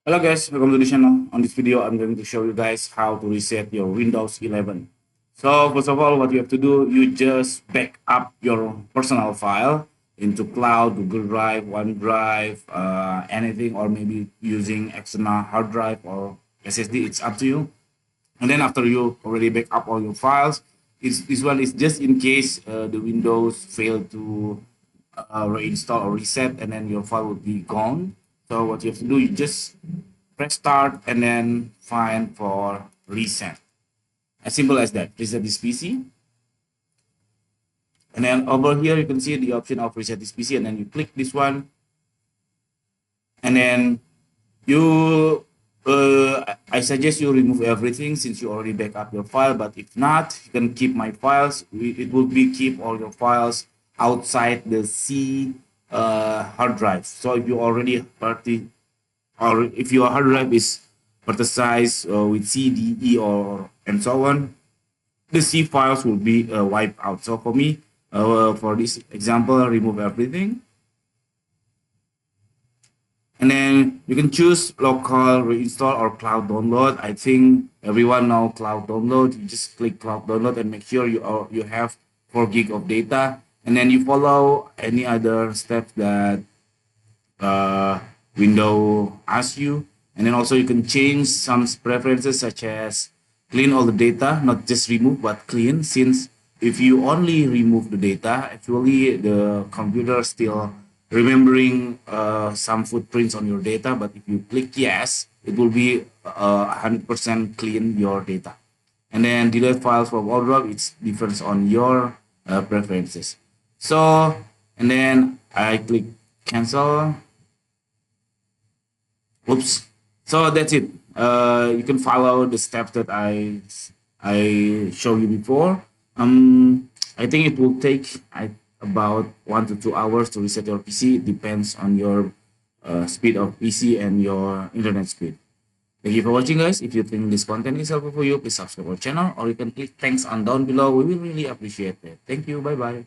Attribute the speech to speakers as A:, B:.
A: Hello guys, welcome to the channel. On this video, I'm going to show you guys how to reset your Windows 11. So first of all, what you have to do, you just back up your personal file into cloud, Google Drive, OneDrive, anything, or maybe using external hard drive or SSD. It's up to you. And then after you already back up all your files, this one is just in case the Windows failed to reinstall or reset, and then your file will be gone. So what you have to do, you just press start and then find for reset. As simple as that. Reset this PC. And then over here, you can see the option of reset this PC, and then you click this one. And then you, I suggest you remove everything since you already back up your file. But if not, you can keep my files. It will be keep all your files outside the C hard drive. So if you already party, or if your hard drive is partitioned with C, D, E, or and so on, the C files will be wiped out. So for me, for this example, remove everything. And then you can choose local reinstall or cloud download. I think everyone know cloud download. You just click cloud download and make sure you have 4 gig of data. And then you follow any other steps that uh, window asks you. And then also you can change some preferences such as clean all the data, not just remove but clean, since if you only remove the data, actually the computer still remembering some footprints on your data. But if you click yes, it will be 100% clean your data. And then delete files from OneDrive, it depends on your preferences. So, and then I click cancel. Oops. So that's it. You can follow the steps that I showed you before. I think it will take about 1 to 2 hours to reset your PC. It depends on your speed of PC and your internet speed. Thank you for watching, guys. If you think this content is helpful for you, please subscribe our channel, or you can click thanks on down below. We will really appreciate it. Thank you. Bye bye.